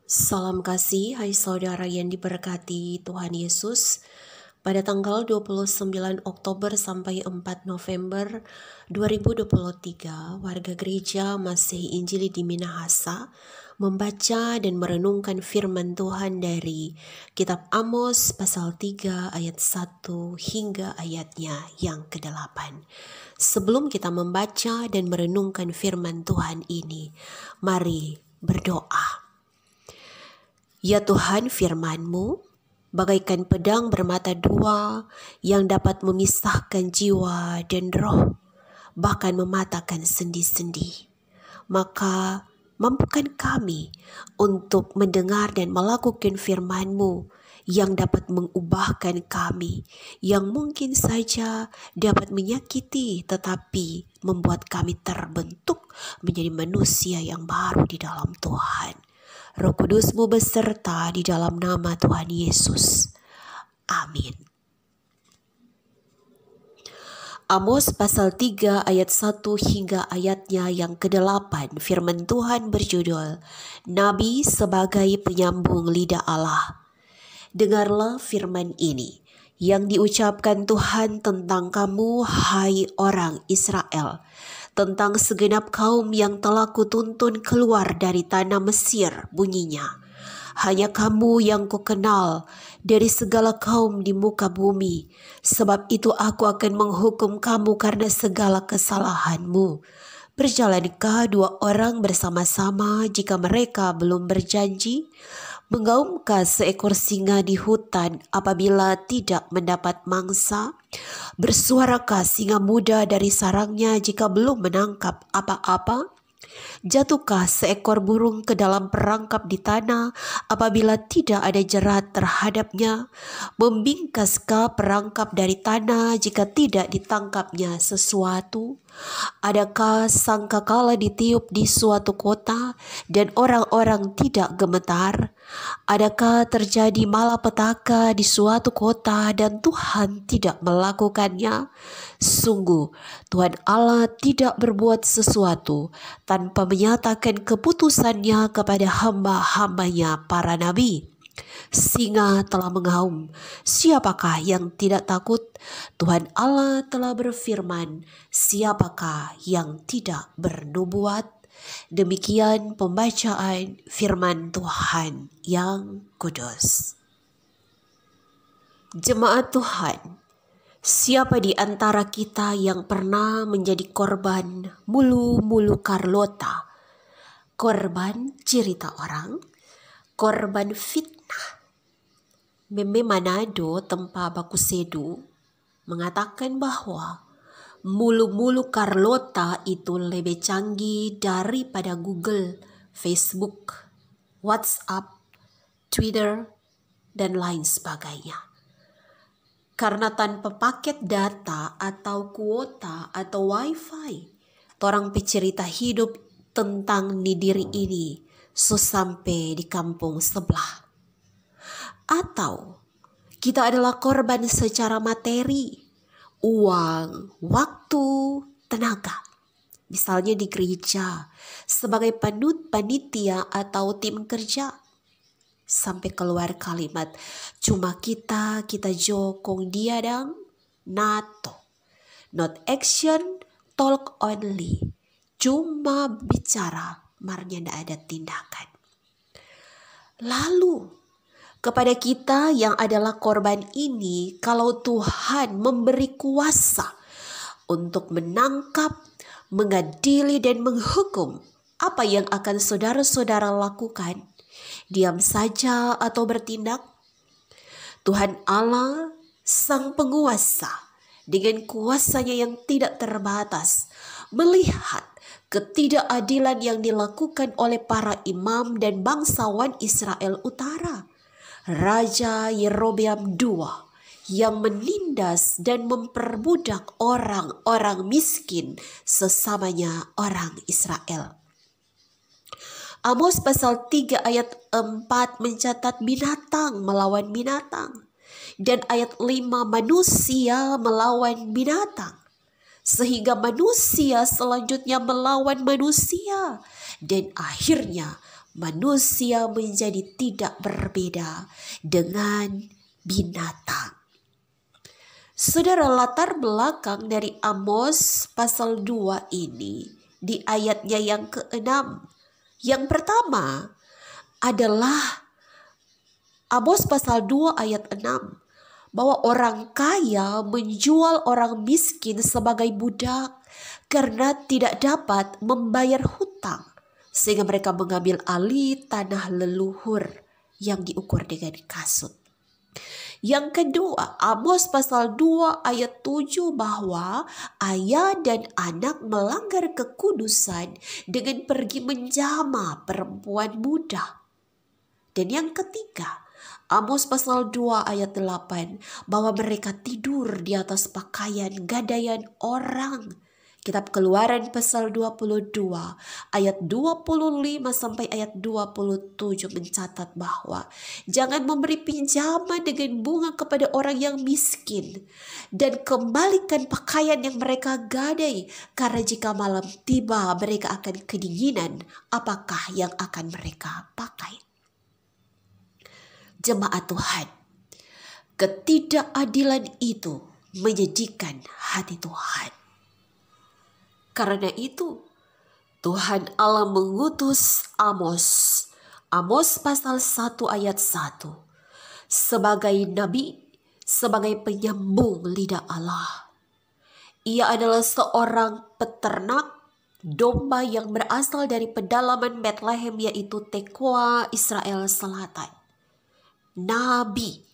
Salam kasih, hai saudara yang diberkati Tuhan Yesus. Pada tanggal 29 Oktober sampai 4 November 2023, warga gereja Masih Injili di Minahasa membaca dan merenungkan firman Tuhan dari kitab Amos pasal 3 ayat 1 hingga ayatnya yang ke-8. Sebelum kita membaca dan merenungkan firman Tuhan ini, mari berdoa. Ya Tuhan, firman-Mu bagaikan pedang bermata dua yang dapat memisahkan jiwa dan roh, bahkan mematakan sendi-sendi. Maka mampukan kami untuk mendengar dan melakukan firman-Mu yang dapat mengubahkan kami, yang mungkin saja dapat menyakiti tetapi membuat kami terbentuk menjadi manusia yang baru di dalam Tuhan. Roh Kudus-Mu beserta di dalam nama Tuhan Yesus. Amin. Amos pasal 3 ayat 1 hingga ayatnya yang ke-8, firman Tuhan berjudul Nabi sebagai penyambung lidah Allah. Dengarlah firman ini yang diucapkan Tuhan tentang kamu, hai orang Israel, tentang segenap kaum yang telah kutuntun keluar dari tanah Mesir. Bunyinya, hanya kamu yang kukenal dari segala kaum di muka bumi, sebab itu aku akan menghukum kamu karena segala kesalahanmu. Berjalankah dua orang bersama-sama jika mereka belum berjanji? Menggaumkah seekor singa di hutan apabila tidak mendapat mangsa? Bersuarakah singa muda dari sarangnya jika belum menangkap apa-apa? Jatuhkah seekor burung ke dalam perangkap di tanah apabila tidak ada jerat terhadapnya? Membingkaskah perangkap dari tanah jika tidak ditangkapnya sesuatu? Adakah sangkakala ditiup di suatu kota dan orang-orang tidak gemetar? Adakah terjadi malapetaka di suatu kota dan Tuhan tidak melakukannya? Sungguh, Tuhan Allah tidak berbuat sesuatu tanpa menyatakan keputusannya kepada hamba-hambanya para nabi. Singa telah mengaum, siapakah yang tidak takut? Tuhan Allah telah berfirman, siapakah yang tidak bernubuat? Demikian pembacaan firman Tuhan yang kudus. Jemaat Tuhan, siapa di antara kita yang pernah menjadi korban mulu-mulu Carlota? Korban cerita orang, korban fitnah. Meme Manado Tempa Bakusedu mengatakan bahwa mulu-mulu Carlota itu lebih canggih daripada Google, Facebook, WhatsApp, Twitter, dan lain sebagainya. Karena tanpa paket data atau kuota atau wifi, orang pecerita hidup tentang diri ini sampai di kampung sebelah. Atau kita adalah korban secara materi, uang, waktu, tenaga. Misalnya di gereja, sebagai panitia atau tim kerja. Sampai keluar kalimat, cuma kita jokong diadang, nato. Not action, talk only. Cuma bicara, marnya tidak ada tindakan. Lalu, kepada kita yang adalah korban ini, kalau Tuhan memberi kuasa untuk menangkap, mengadili, dan menghukum, apa yang akan saudara-saudara lakukan? Diam saja atau bertindak? Tuhan Allah, Sang Penguasa, dengan kuasanya yang tidak terbatas, melihat ketidakadilan yang dilakukan oleh para imam dan bangsawan Israel Utara. Raja Yerobeam II yang menindas dan memperbudak orang-orang miskin sesamanya orang Israel. Amos pasal 3 ayat 4 mencatat binatang melawan binatang. Dan ayat 5 manusia melawan binatang. Sehingga manusia selanjutnya melawan manusia. Dan akhirnya manusia menjadi tidak berbeda dengan binatang. Saudara, latar belakang dari Amos pasal 2 ini di ayatnya yang ke-6. Yang pertama adalah Amos pasal 2 ayat 6. Bahwa orang kaya menjual orang miskin sebagai budak karena tidak dapat membayar hutang, sehingga mereka mengambil alih tanah leluhur yang diukur dengan kasut. Yang kedua, Amos pasal 2 ayat 7 bahwa ayah dan anak melanggar kekudusan dengan pergi menjamah perempuan muda. Dan yang ketiga, Amos pasal 2 ayat 8 bahwa mereka tidur di atas pakaian gadaian orang. Kitab Keluaran pasal 22 ayat 25 sampai ayat 27 mencatat bahwa jangan memberi pinjaman dengan bunga kepada orang yang miskin dan kembalikan pakaian yang mereka gadai, karena jika malam tiba mereka akan kedinginan, apakah yang akan mereka pakai? Jemaat Tuhan, ketidakadilan itu menyedihkan hati Tuhan. Karena itu Tuhan Allah mengutus Amos pasal 1 ayat 1 sebagai nabi, sebagai penyambung lidah Allah. Ia adalah seorang peternak domba yang berasal dari pedalaman Bethlehem, yaitu Tekoa, Israel Selatan. Nabi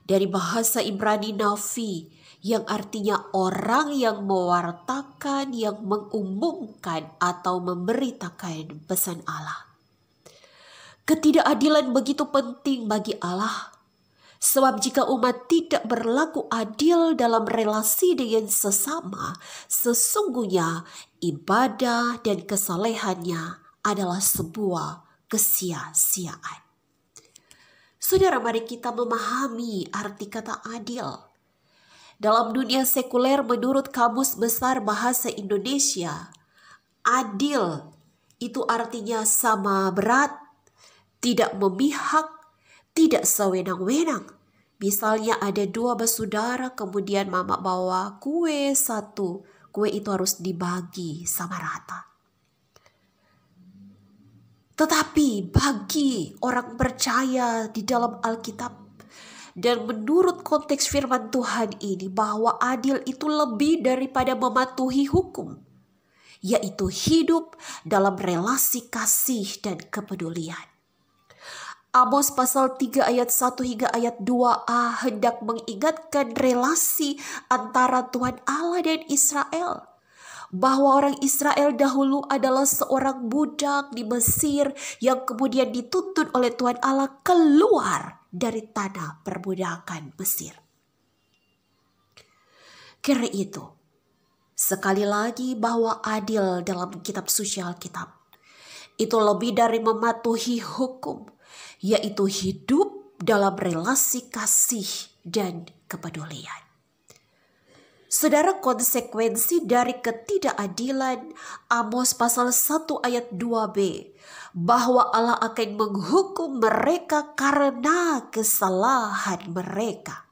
dari bahasa Ibrani navi, yang artinya orang yang mewartakan, yang mengumumkan atau memberitakan pesan Allah. Ketidakadilan begitu penting bagi Allah, sebab jika umat tidak berlaku adil dalam relasi dengan sesama, sesungguhnya ibadah dan kesalehannya adalah sebuah kesia-siaan. Saudara, mari kita memahami arti kata adil. Dalam dunia sekuler, menurut Kamus Besar Bahasa Indonesia, adil itu artinya sama berat, tidak memihak, tidak sewenang-wenang. Misalnya ada 2 bersaudara, kemudian mama bawa kue 1, kue itu harus dibagi sama rata. Tetapi bagi orang percaya di dalam Alkitab dan menurut konteks firman Tuhan ini, bahwa adil itu lebih daripada mematuhi hukum, yaitu hidup dalam relasi kasih dan kepedulian. Amos pasal 3 ayat 1 hingga ayat 2a hendak mengingatkan relasi antara Tuhan Allah dan Israel. Bahwa orang Israel dahulu adalah seorang budak di Mesir yang kemudian dituntun oleh Tuhan Allah keluar dari tanah perbudakan Mesir. Karena itu, sekali lagi bahwa adil dalam kitab suci Alkitab itu lebih dari mematuhi hukum, yaitu hidup dalam relasi kasih dan kepedulian. Saudara, konsekuensi dari ketidakadilan Amos pasal 1 ayat 2b, bahwa Allah akan menghukum mereka karena kesalahan mereka.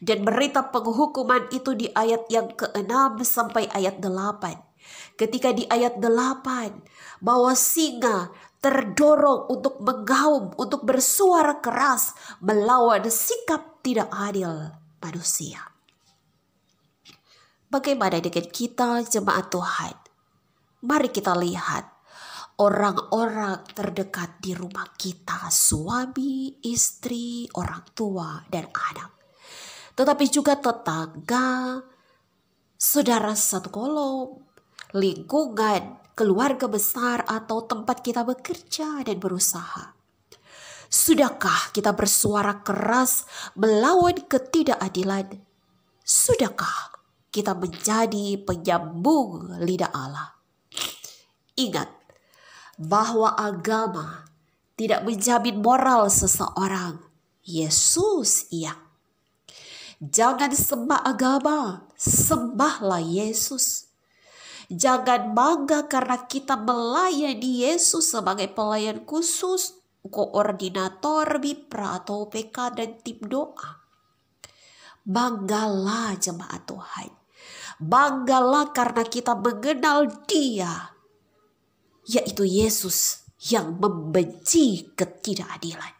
Dan berita penghukuman itu di ayat yang ke-6 sampai ayat 8. Ketika di ayat 8, bahwa singa terdorong untuk menggaum, untuk bersuara keras melawan sikap tidak adil manusia. Bagaimana dengan kita, jemaat Tuhan? Mari kita lihat orang-orang terdekat di rumah kita, suami, istri, orang tua, dan anak. Tetapi juga tetangga, saudara satu kolom, lingkungan, keluarga besar, atau tempat kita bekerja dan berusaha. Sudahkah kita bersuara keras melawan ketidakadilan? Sudahkah kita menjadi penyambung lidah Allah? Ingat bahwa agama tidak menjamin moral seseorang. Yesus iya. Jangan sembah agama, sembahlah Yesus. Jangan bangga karena kita melayani Yesus sebagai pelayan khusus, koordinator, mitra atau PK dan tim doa. Banggalah jemaat Tuhan. Banggalah karena kita mengenal Dia, yaitu Yesus yang membenci ketidakadilan.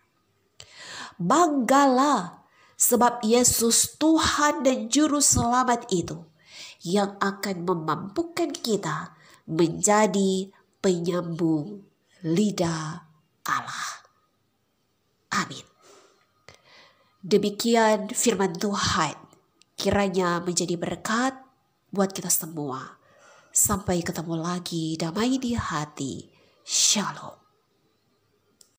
Banggalah sebab Yesus Tuhan dan Juru Selamat itu yang akan memampukan kita menjadi penyambung lidah Allah. Amin. Demikian firman Tuhan, kiranya menjadi berkat buat kita semua. Sampai ketemu lagi, damai di hati. Shalom.